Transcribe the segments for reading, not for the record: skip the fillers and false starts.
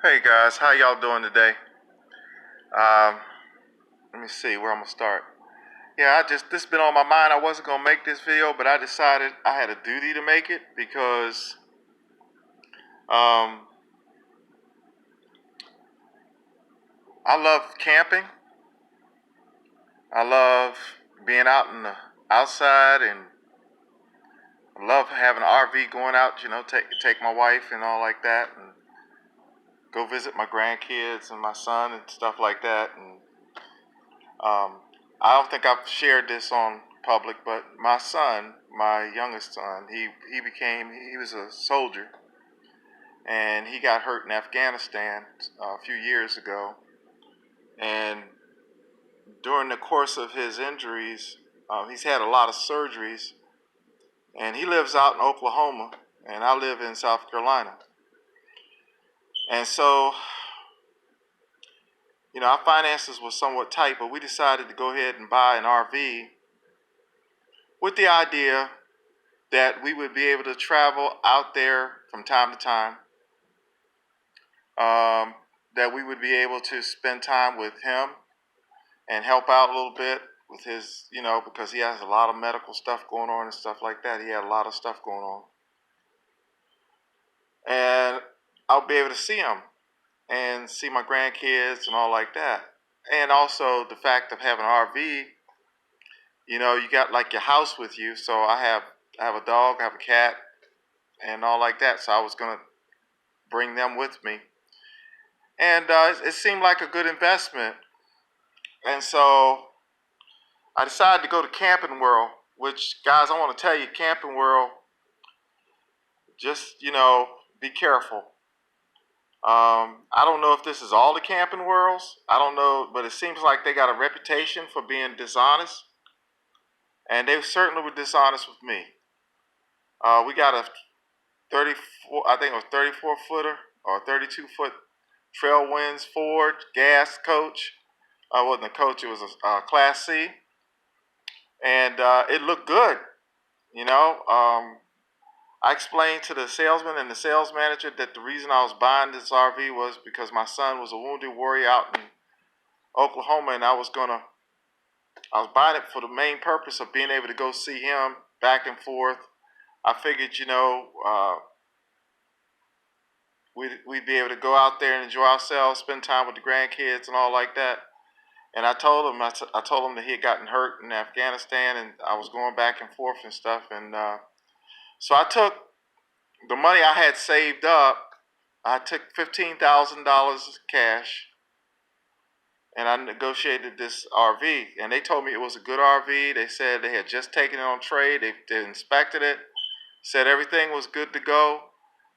Hey guys, how y'all doing today? Um, Let me see where I'm gonna start. Yeah, this been on my mind. I wasn't gonna make this video, but I decided I had a duty to make it because um, I love camping. I love being out in the outside, and I love having an RV going out. Take my wife and all like that, and go visit my grandkids and my son and stuff like that. And I don't think I've shared this on public, but my son, my youngest son, he was a soldier, and he got hurt in Afghanistan a few years ago. And during the course of his injuries, he's had a lot of surgeries, and he lives out in Oklahoma, and I live in South Carolina. And so, our finances were somewhat tight, but we decided to go ahead and buy an RV with the idea that we would be able to travel out there from time to time, that we would be able to spend time with him and help out a little bit with his, because he has a lot of medical stuff going on and stuff like that. He had a lot of stuff going on. And I'll be able to see him and see my grandkids and all like that. And also the fact of having an RV, you got like your house with you. So I have a dog, I have a cat, and all like that. So I was gonna bring them with me, and it seemed like a good investment. And so I decided to go to Camping World, which, guys, I want to tell you, Camping World, just be careful. I don't know if this is all the Camping Worlds. I don't know, but it seems like they got a reputation for being dishonest, and they certainly were dishonest with me. We got a 34, I think it was 34 footer or 32-foot Trailwinds Ford gas coach. I wasn't a coach; it was a Class C, and it looked good. I explained to the salesman and the sales manager that the reason I was buying this RV was because my son was a wounded warrior out in Oklahoma, and I was buying it for the main purpose of being able to go see him back and forth. I figured, we'd be able to go out there and enjoy ourselves, spend time with the grandkids and all like that. And I told him, I told him that he had gotten hurt in Afghanistan, and I was going back and forth and stuff. And so I took the money I had saved up. I took $15,000 cash, and I negotiated this RV. And they told me it was a good RV. They said they had just taken it on trade. They inspected it, said everything was good to go.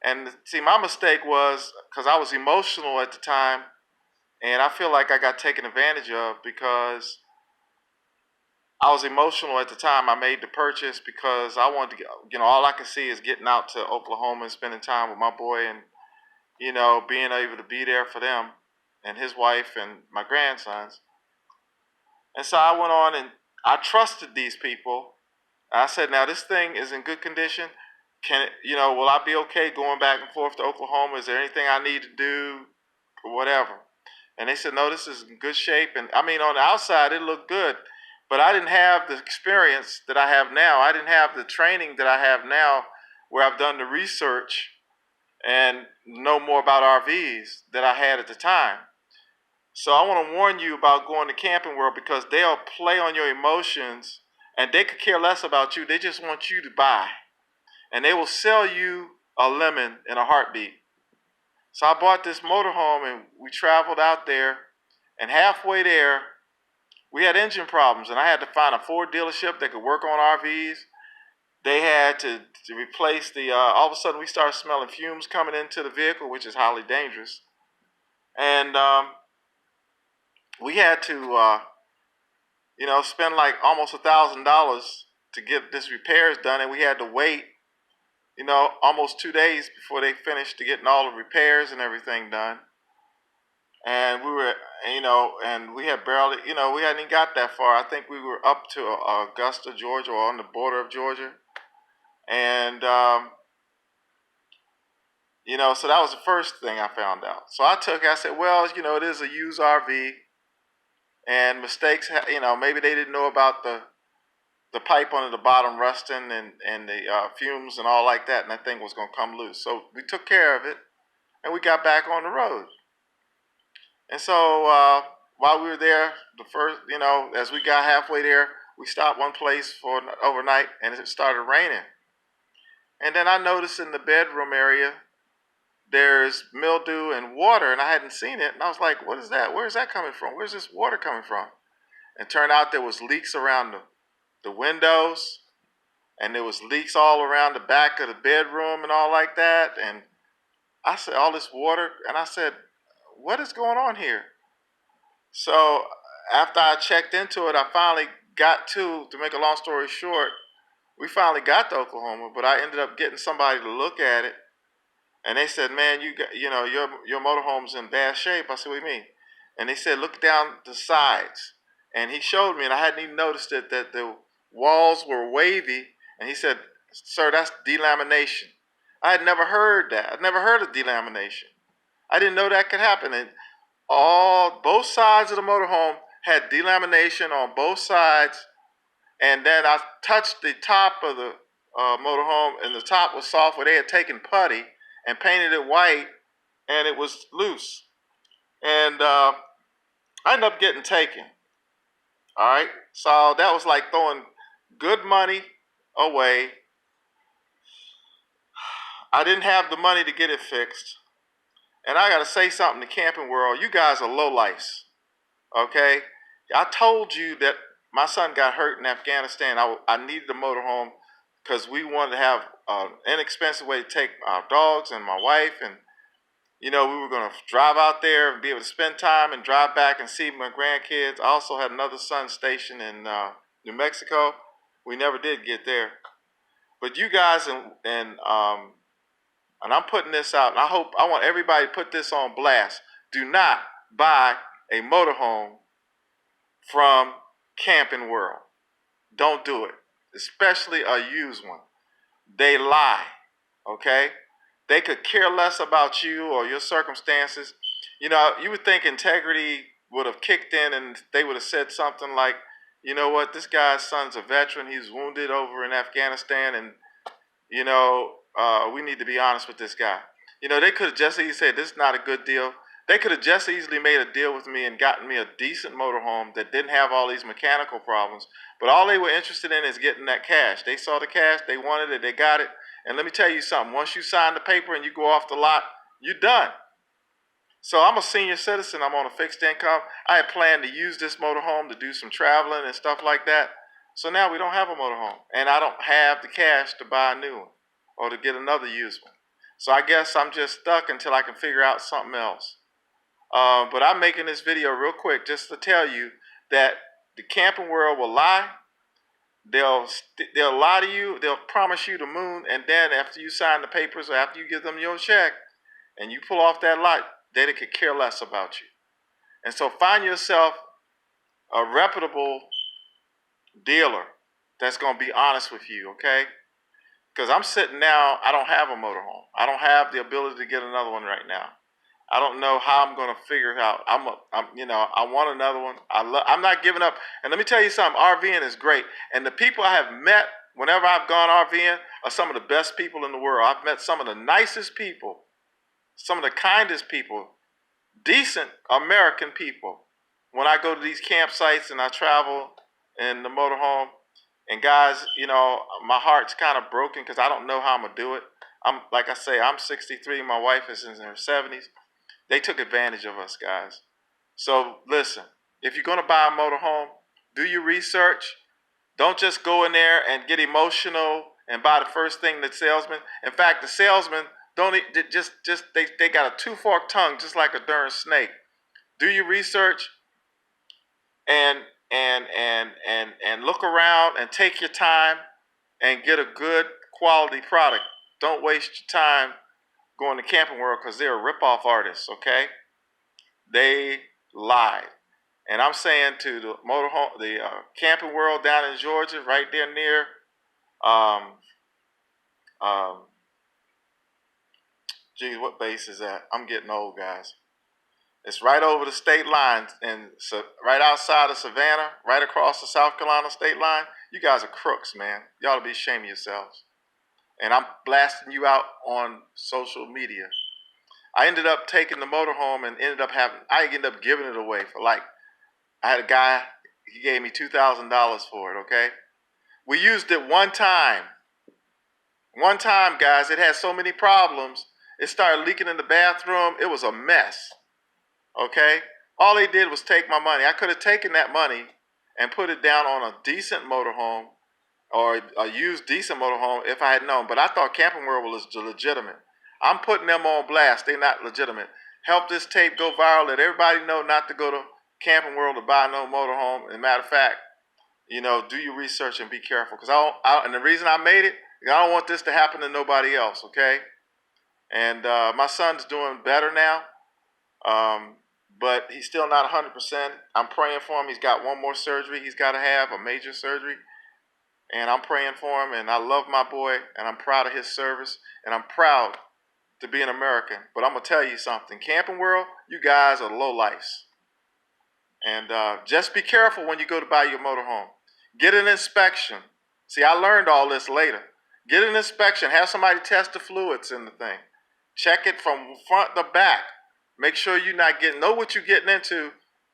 And see, my mistake was because I was emotional at the time, and I feel like I got taken advantage of because I was emotional at the time. I made the purchase because I wanted to get, all I could see is getting out to Oklahoma and spending time with my boy, and, being able to be there for them and his wife and my grandsons. And so I went on and I trusted these people. I said, now this thing is in good condition. Can it, will I be okay going back and forth to Oklahoma? Is there anything I need to do or whatever? And they said, no, this is in good shape. And I mean, on the outside, it looked good. But I didn't have the experience that I have now. I didn't have the training that I have now where I've done the research and know more about RVs that I had at the time. So I want to warn you about going to Camping World because they'll play on your emotions, and they could care less about you. They just want you to buy. And they will sell you a lemon in a heartbeat. So I bought this motorhome, and we traveled out there, and halfway there, we had engine problems, and I had to find a Ford dealership that could work on RVs. They had to replace all of a sudden we started smelling fumes coming into the vehicle, which is highly dangerous. And we had to, spend like almost $1,000 to get this repairs done, and we had to wait, almost 2 days before they finished to getting all the repairs and everything done. And we were, and we had barely, we hadn't even got that far. I think we were up to Augusta, Georgia, or on the border of Georgia. And So that was the first thing I found out. So I said, well, it is a used RV, and mistakes, maybe they didn't know about the pipe under the bottom rusting and the fumes and all like that, and that thing was going to come loose. So we took care of it, and we got back on the road. And so while we were there, as we got halfway there, we stopped one place for overnight, and it started raining. And then I noticed in the bedroom area, there's mildew and water, and I hadn't seen it. And I was like, what is that? Where is that coming from? Where's this water coming from? And it turned out there was leaks around the windows, and there was leaks all around the back of the bedroom and all like that. And I said, all this water, and I said, what is going on here? So after I checked into it, I finally got to make a long story short, we finally got to Oklahoma, but I ended up getting somebody to look at it. And they said, man, your motorhome's in bad shape. I said, what do you mean? And they said, look down the sides. And he showed me, and I hadn't even noticed it, that the walls were wavy. And he said, sir, that's delamination. I had never heard that. I'd never heard of delamination. I didn't know that could happen. And both sides of the motorhome had delamination on both sides. And then I touched the top of the motorhome, and the top was soft where they had taken putty and painted it white, and it was loose. And I ended up getting taken. All right. So that was like throwing good money away. I didn't have the money to get it fixed. And I got to say something to Camping World. You guys are lowlifes. Okay. I told you that my son got hurt in Afghanistan. I needed a motorhome because we wanted to have an inexpensive way to take our dogs and my wife. And, we were going to drive out there and be able to spend time and drive back and see my grandkids. I also had another son stationed in New Mexico. We never did get there. But you guys, and I'm putting this out, and I want everybody to put this on blast. Do not buy a motorhome from Camping World. Don't do it, especially a used one. They lie, okay? They could care less about you or your circumstances. You would think integrity would have kicked in and they would have said something like, you know what, this guy's son's a veteran. He's wounded over in Afghanistan, and, we need to be honest with this guy. They could have just easily said, this is not a good deal. They could have just easily made a deal with me and gotten me a decent motorhome that didn't have all these mechanical problems. But all they were interested in is getting that cash. They saw the cash, they wanted it, they got it. And let me tell you something. Once you sign the paper and you go off the lot, you're done. So I'm a senior citizen. I'm on a fixed income. I had planned to use this motorhome to do some traveling and stuff like that. So now we don't have a motorhome. And I don't have the cash to buy a new one or to get another used one. So I guess I'm just stuck until I can figure out something else. But I'm making this video real quick just to tell you that the Camping World will lie. They'll lie to you. They'll promise you the moon, and then after you sign the papers or after you give them your check and you pull off that lot, they could care less about you. And so find yourself a reputable dealer that's going to be honest with you, okay? Because I'm sitting now, I don't have a motorhome. I don't have the ability to get another one right now. I don't know how I'm going to figure it out. I want another one. I'm not giving up. And let me tell you something, RVing is great. And the people I have met whenever I've gone RVing are some of the best people in the world. I've met some of the nicest people, some of the kindest people, decent American people. When I go to these campsites and I travel in the motorhome, and guys, my heart's kind of broken because I don't know how I'm going to do it. Like I say, I'm 63. My wife is in her 70s. They took advantage of us, guys. So listen, if you're going to buy a motorhome, do your research. Don't just go in there and get emotional and buy the first thing the salesman. In fact, the salesman they got a two-forked tongue just like a darn snake. Do your research and look around and take your time and get a good quality product. Don't waste your time going to Camping World because they're rip-off artists, okay? They lied. And I'm saying to the Camping World down in Georgia, right there near Geez, what base is that? I'm getting old, guys. It's right over the state line, and so right outside of Savannah, right across the South Carolina state line. You guys are crooks, man. You ought to be ashamed of yourselves. And I'm blasting you out on social media. I ended up taking the motorhome and I ended up giving it away for like, I had a guy, he gave me $2,000 for it, okay? We used it one time. One time, guys, it had so many problems. It started leaking in the bathroom. It was a mess, okay? All they did was take my money. I could have taken that money and put it down on a decent motorhome or a used decent motorhome if I had known. But I thought Camping World was legitimate. I'm putting them on blast. They're not legitimate. Help this tape go viral. Let everybody know not to go to Camping World to buy no motorhome. As a matter of fact, do your research and be careful. And the reason I made it, I don't want this to happen to nobody else, okay? And my son's doing better now, but he's still not 100%. I'm praying for him. He's got one more surgery he's got to have, a major surgery. And I'm praying for him, and I love my boy, and I'm proud of his service, and I'm proud to be an American. But I'm going to tell you something. Camping World, you guys are lowlifes. And just be careful when you go to buy your motorhome. Get an inspection. See, I learned all this later. Get an inspection. Have somebody test the fluids in the thing. Check it from front to back. Make sure you're not know what you're getting into,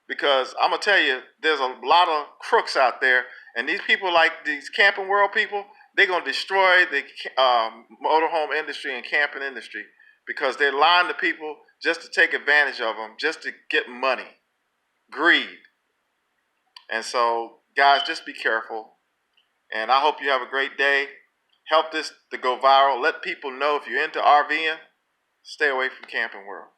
because I'm going to tell you, there's a lot of crooks out there. And these people, like these Camping World people, they're going to destroy the motorhome industry and camping industry, because they're lying to people just to take advantage of them, just to get money. Greed. And so, guys, just be careful. And I hope you have a great day. Help this to go viral. Let people know if you're into RVing, stay away from Camping World.